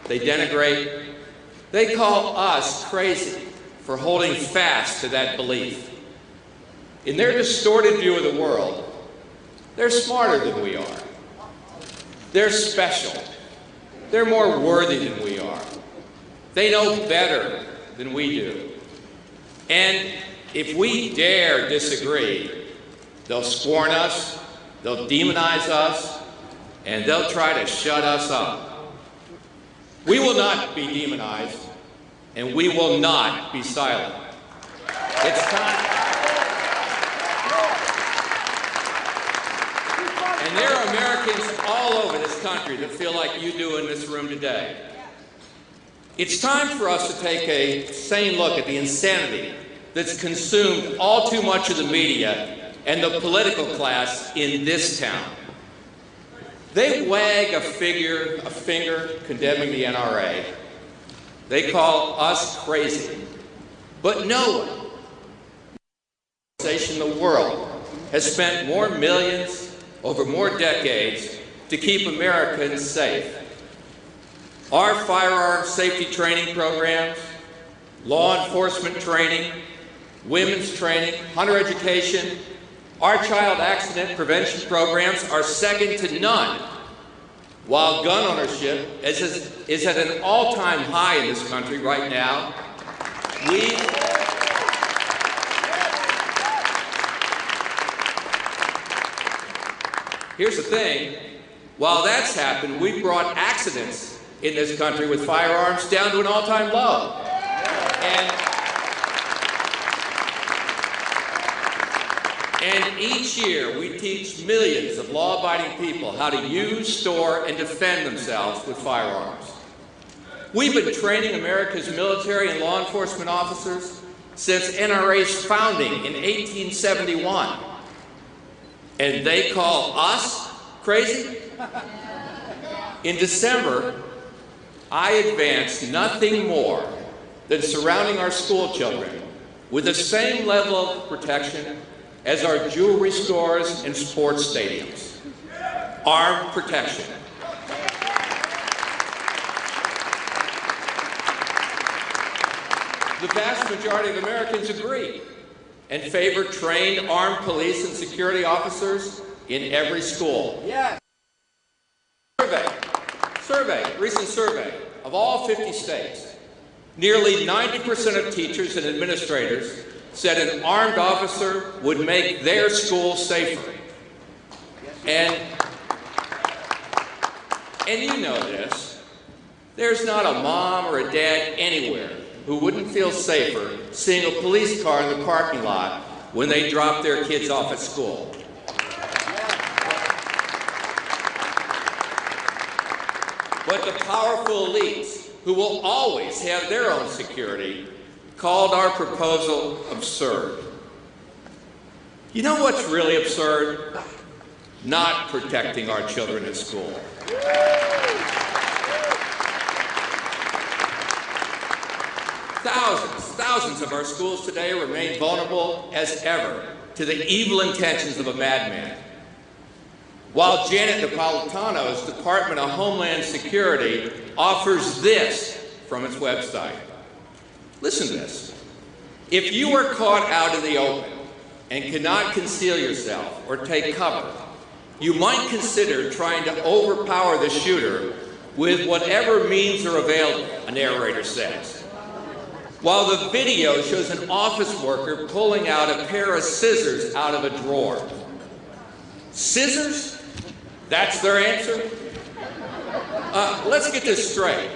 they denigrate. They call us crazy for holding fast to that belief. In their distorted view of the world, they're smarter than we are. They're special. They're more worthy than we are. They know better than we do. And if we dare disagree, they'll scorn us, they'll demonize us, and they'll try to shut us up. We will not be demonized, and we will not be silent. It's time. And there are Americans all over this country that feel like you do in this room today. It's time for us to take a sane look at the insanity that's consumed all too much of the media and the political class in this town. They wag a finger condemning the NRA. They call us crazy. But no one in the world has spent more millions over more decades to keep Americans safe. Our firearm safety training programs, law enforcement training, women's training, hunter education, our child accident prevention programs are second to none, while gun ownership is at an all-time high in this country right now. Here's the thing, while that's happened, we've brought accidents in this country with firearms down to an all-time low. And each year, we teach millions of law-abiding people how to use, store, and defend themselves with firearms. We've been training America's military and law enforcement officers since NRA's founding in 1871. And they call us crazy? In December, I advanced nothing more than surrounding our school children with the same level of protection as our jewelry stores and sports stadiums. Armed protection. The vast majority of Americans agree and favor trained armed police and security officers in every school. Yes. Recent survey of all 50 states, nearly 90% of teachers and administrators said an armed officer would make their school safer. And you know this, there's not a mom or a dad anywhere who wouldn't feel safer seeing a police car in the parking lot when they drop their kids off at school. But the powerful elites, who will always have their own security, called our proposal absurd. You know what's really absurd? Not protecting our children at school. Thousands of our schools today remain vulnerable as ever to the evil intentions of a madman. While Janet Napolitano's Department of Homeland Security offers this from its website. Listen to this. If you are caught out in the open and cannot conceal yourself or take cover, you might consider trying to overpower the shooter with whatever means are available, a narrator says. While the video shows an office worker pulling out a pair of scissors out of a drawer. Scissors? That's their answer? Let's get this straight.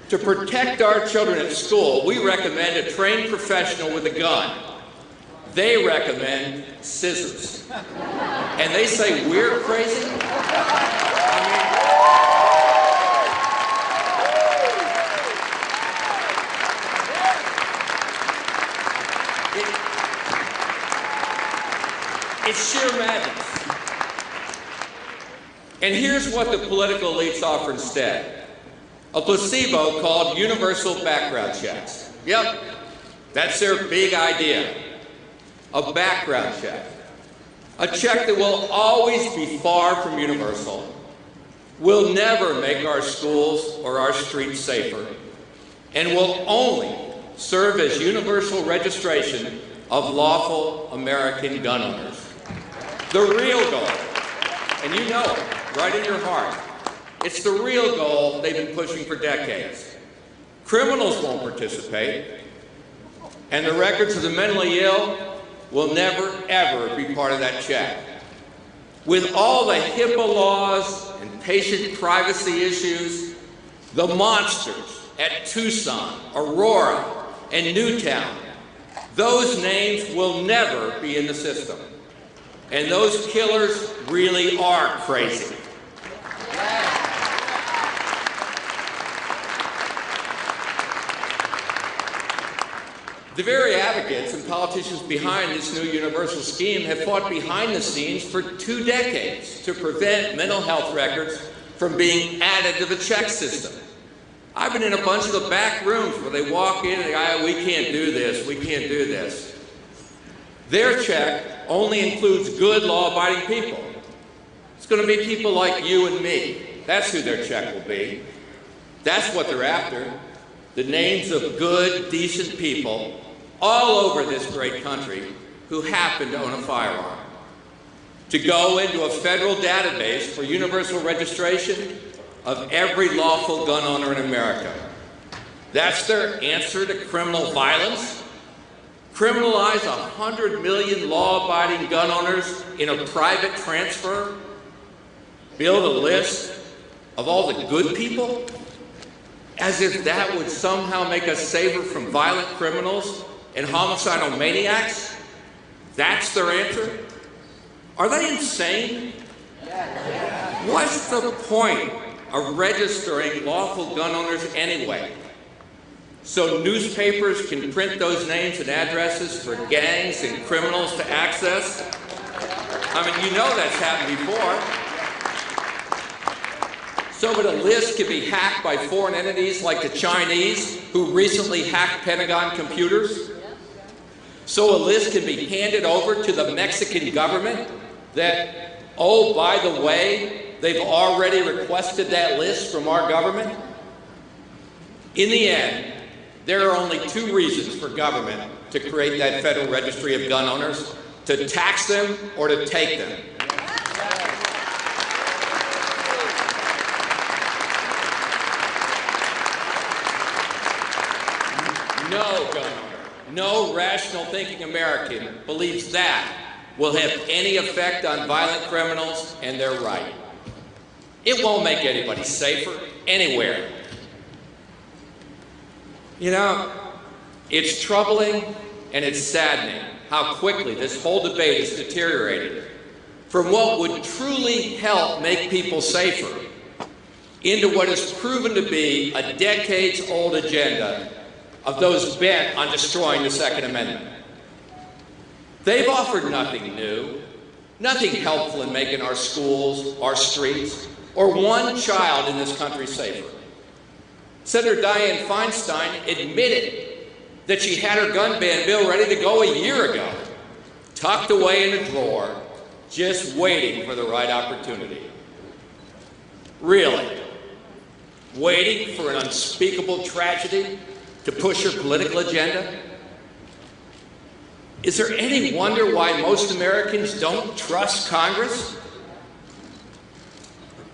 To protect our children at school, we recommend a trained professional with a gun. They recommend scissors. And they say we're crazy? It's sheer madness. And here's what the political elites offer instead. A placebo called universal background checks. Yep, that's their big idea. A background check. A check that will always be far from universal. will never make our schools or our streets safer, and will only serve as universal registration of lawful American gun owners. The real goal, and you know it right in your heart, it's the real goal they've been pushing for decades. Criminals won't participate, and the records of the mentally ill will never, ever be part of that check. With all the HIPAA laws and patient privacy issues, the monsters at Tucson, Aurora, and Newtown, those names will never be in the system. And those killers really are crazy. The very advocates and politicians behind this new universal scheme have fought behind the scenes for 2 decades to prevent mental health records from being added to the check system. I've been in a bunch of the back rooms where they walk in and they go, we can't do this, we can't do this. Their check only includes good law-abiding people. It's going to be people like you and me. That's who their check will be. That's what they're after. The names of good, decent people all over this great country who happen to own a firearm. To go into a federal database for universal registration of every lawful gun owner in America. That's their answer to criminal violence? Criminalize 100 million law-abiding gun owners in a private transfer? Build a list of all the good people? As if that would somehow make us safer from violent criminals and homicidal maniacs? That's their answer? Are they insane? What's the point of registering lawful gun owners anyway? So newspapers can print those names and addresses for gangs and criminals to access? I mean, you know that's happened before. So that a list can be hacked by foreign entities like the Chinese, who recently hacked Pentagon computers. So a list can be handed over to the Mexican government that, oh, by the way, they've already requested that list from our government. In the end, there are only 2 reasons for government to create that federal registry of gun owners: to tax them or to take them. No gun owner, no rational thinking American believes that will have any effect on violent criminals, and they're right. It won't make anybody safer anywhere. You know, it's troubling and it's saddening how quickly this whole debate has deteriorated from what would truly help make people safer into what has proven to be a decades-old agenda of those bent on destroying the Second Amendment. They've offered nothing new, nothing helpful in making our schools, our streets, or one child in this country safer. Senator Dianne Feinstein admitted that she had her gun ban bill ready to go a year ago, tucked away in a drawer, just waiting for the right opportunity. Really? Waiting for an unspeakable tragedy to push her political agenda? Is there any wonder why most Americans don't trust Congress?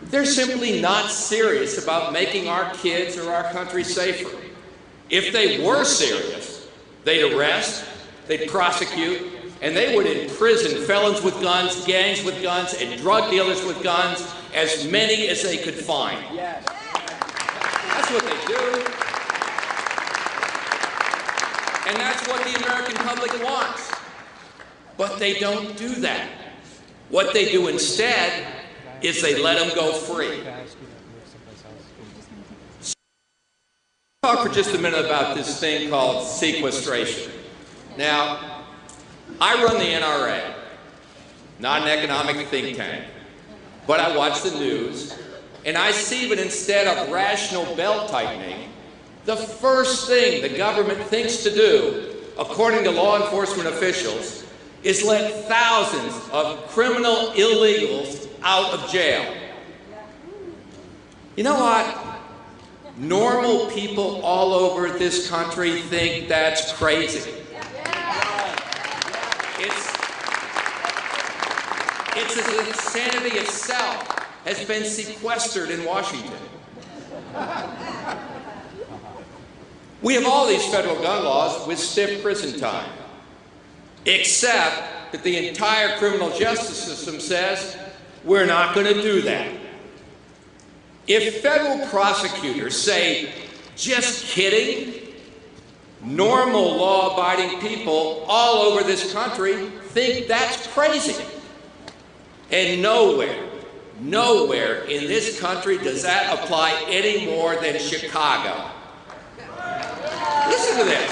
They're simply not serious about making our kids or our country safer. If they were serious, they'd arrest, they'd prosecute, and they would imprison felons with guns, gangs with guns, and drug dealers with guns, as many as they could find. Yes. That's what they do. And that's what the American public wants. But they don't do that. What they do instead is they let them go free. Talk for just a minute about this thing called sequestration. Now, I run the NRA, not an economic think tank, but I watch the news, and I see that instead of rational belt-tightening, the first thing the government thinks to do, according to law enforcement officials, is let thousands of criminal illegals out of jail. You know what? Normal people all over this country think that's crazy. It's as insanity itself has been sequestered in Washington. We have all these federal gun laws with stiff prison time, except that the entire criminal justice system says we're not going to do that. If federal prosecutors say, just kidding, normal law-abiding people all over this country think that's crazy. And nowhere in this country does that apply any more than Chicago. Listen to this.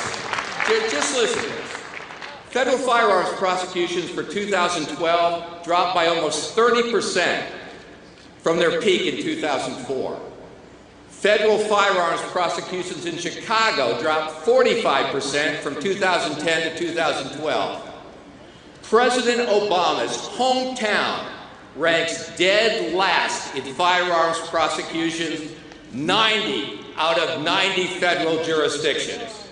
Just listen to this. Federal firearms prosecutions for 2012 dropped by almost 30% from their peak in 2004. Federal firearms prosecutions in Chicago dropped 45% from 2010 to 2012. President Obama's hometown ranks dead last in firearms prosecutions, 90 out of 90 federal jurisdictions.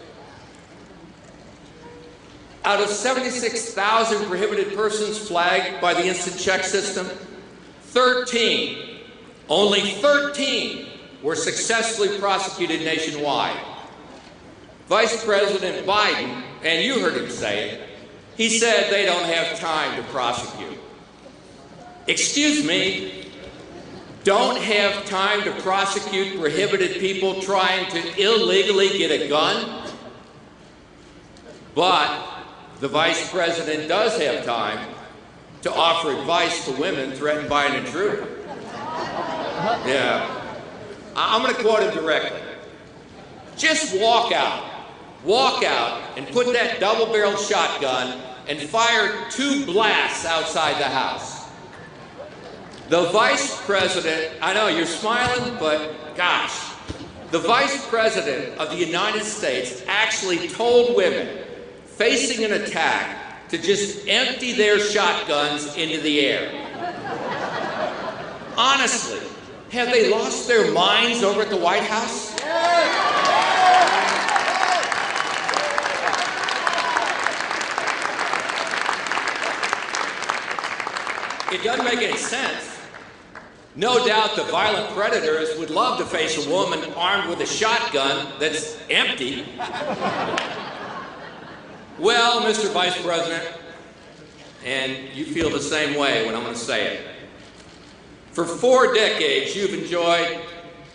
Out of 76,000 prohibited persons flagged by the instant check system, only 13 were successfully prosecuted nationwide. Vice President Biden, and you heard him say it, he said they don't have time to prosecute. Excuse me, don't have time to prosecute prohibited people trying to illegally get a gun? But the Vice President does have time to offer advice to women threatened by an intruder. Yeah. I'm going to quote him directly. Just walk out and put that double-barreled shotgun and fire 2 blasts outside the house. The Vice President, I know you're smiling, but gosh, the Vice President of the United States actually told women facing an attack to just empty their shotguns into the air. Honestly, have they lost their minds over at the White House? It doesn't make any sense. No doubt the violent predators would love to face a woman armed with a shotgun that's empty. Well, Mr. Vice President, and you feel the same way when I'm going to say it. For 4 decades, you've enjoyed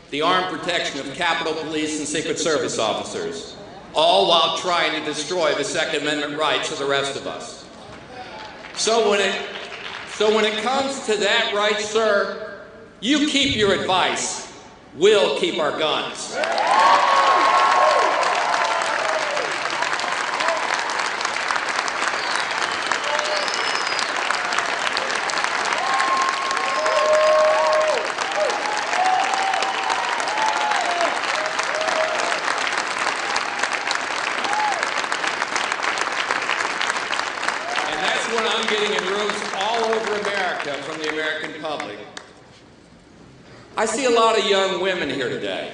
the armed protection of Capitol Police and Secret Service officers, all while trying to destroy the Second Amendment rights of the rest of us. So when it comes to that right, sir, you keep your advice. We'll keep our guns. What I'm getting in rooms all over America from the American public. I see a lot of young women here today.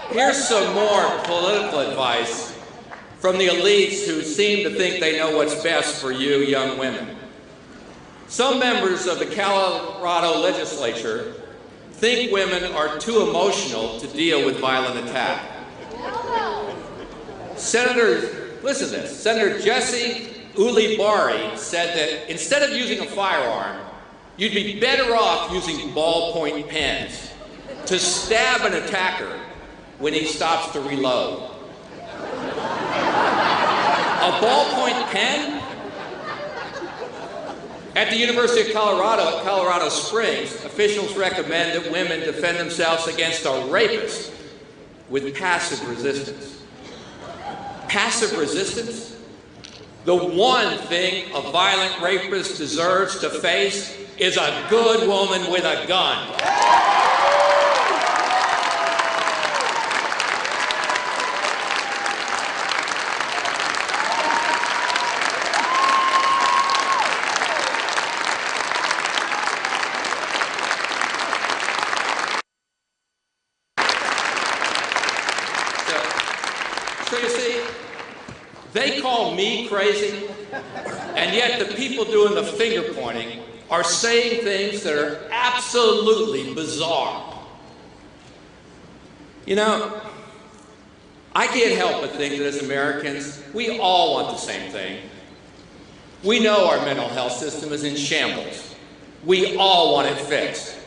Here's some more political advice from the elites who seem to think they know what's best for you young women. Some members of the Colorado legislature think women are too emotional to deal with violent attack. Listen to this, Senator Jesse Ulibarri said that instead of using a firearm, you'd be better off using ballpoint pens to stab an attacker when he stops to reload. A ballpoint pen? At the University of Colorado at Colorado Springs, officials recommend that women defend themselves against a rapist with passive resistance. Passive resistance? The one thing a violent rapist deserves to face is a good woman with a gun. Tracy, they call me crazy, and yet the people doing the finger pointing are saying things that are absolutely bizarre. You know, I can't help but think that as Americans, we all want the same thing. We know our mental health system is in shambles. We all want it fixed.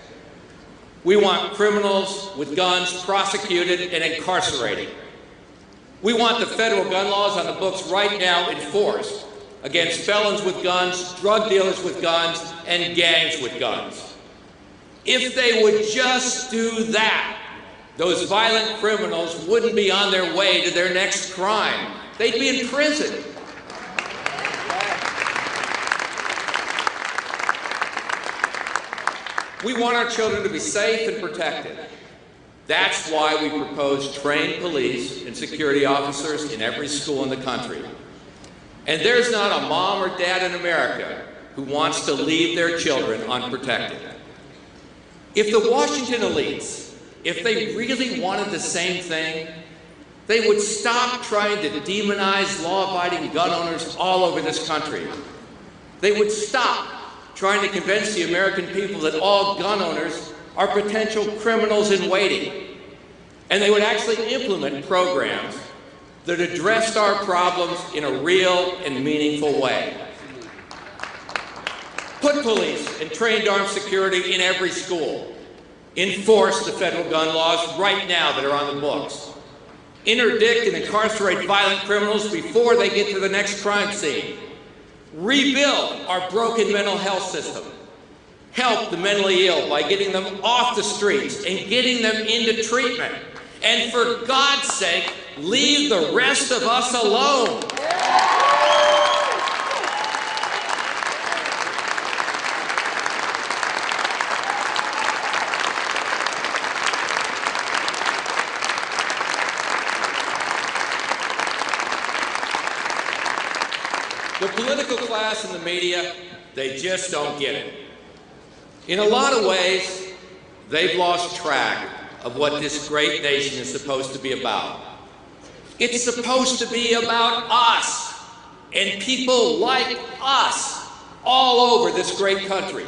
We want criminals with guns prosecuted and incarcerated. We want the federal gun laws on the books right now enforced against felons with guns, drug dealers with guns, and gangs with guns. If they would just do that, those violent criminals wouldn't be on their way to their next crime. They'd be in prison. We want our children to be safe and protected. That's why we propose trained police and security officers in every school in the country. And there's not a mom or dad in America who wants to leave their children unprotected. If the Washington elites, if they really wanted the same thing, they would stop trying to demonize law-abiding gun owners all over this country. They would stop trying to convince the American people that all gun owners are potential criminals in waiting. And they would actually implement programs that addressed our problems in a real and meaningful way. Put police and trained armed security in every school. Enforce the federal gun laws right now that are on the books. Interdict and incarcerate violent criminals before they get to the next crime scene. Rebuild our broken mental health system. Help the mentally ill by getting them off the streets and getting them into treatment. And for God's sake, leave the rest of us alone. The political class and the media, they just don't get it. In a lot of ways, they've lost track of what this great nation is supposed to be about. It's supposed to be about us and people like us all over this great country.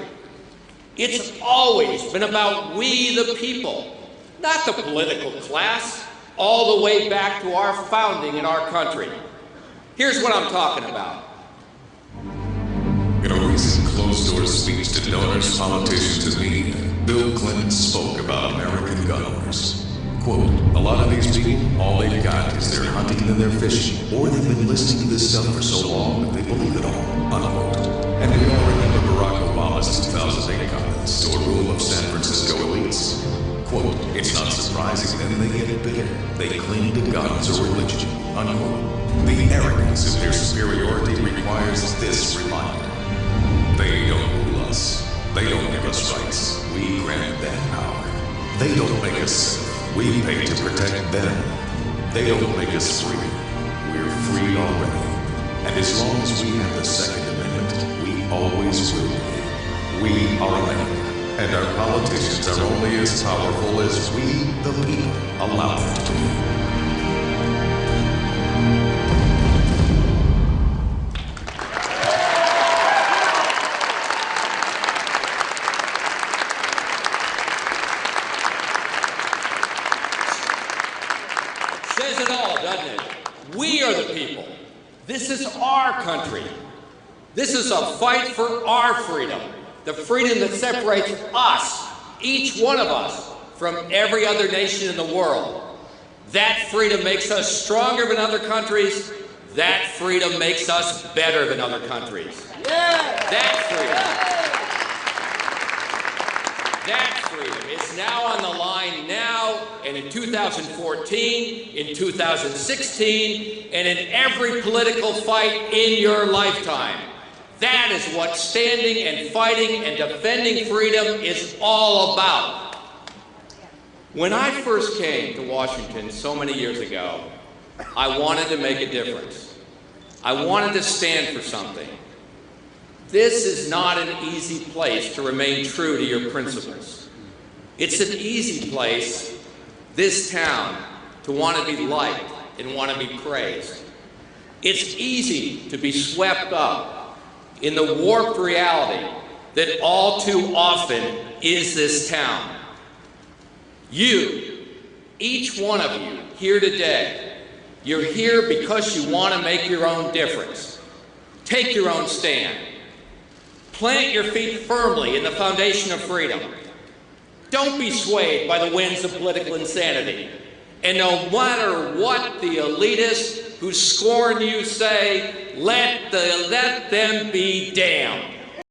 It's always been about we the people, not the political class, all the way back to our founding in our country. Here's what I'm talking about. In a recent closed-door speech to donors, politicians, and media, Bill Clinton spoke about American gun owners. Quote, a lot of these people, all they've got is their hunting and their fishing, or they've been listening to this stuff for so long that they believe it all, unquote. And we all remember Barack Obama's 2008 comments to a room of San Francisco elites. Quote, it's not surprising then they get bigger. They cling to guns or religion, unquote. The arrogance of their superiority requires this reminder. They don't rule us. They don't give us rights. We grant them power. They don't make us safe. We pay to protect them. They don't make us free. We're free already. And as long as we have the Second Amendment, we always will be. We are America, and our politicians are only as powerful as we, the people, allow them to be. Says it all, doesn't it? We are the people. This is our country. This is a fight for our freedom, the freedom that separates us, each one of us, from every other nation in the world. That freedom makes us stronger than other countries. That freedom makes us better than other countries. That freedom is now on the line now, and in 2014, in 2016, and in every political fight in your lifetime. That is what standing and fighting and defending freedom is all about. When I first came to Washington so many years ago, I wanted to make a difference. I wanted to stand for something. This is not an easy place to remain true to your principles. It's an easy place, this town, to want to be liked and want to be praised. It's easy to be swept up in the warped reality that all too often is this town. You, each one of you here today, you're here because you want to make your own difference. Take your own stand. Plant your feet firmly in the foundation of freedom. Don't be swayed by the winds of political insanity. And no matter what the elitists who scorn you say, let them be damned.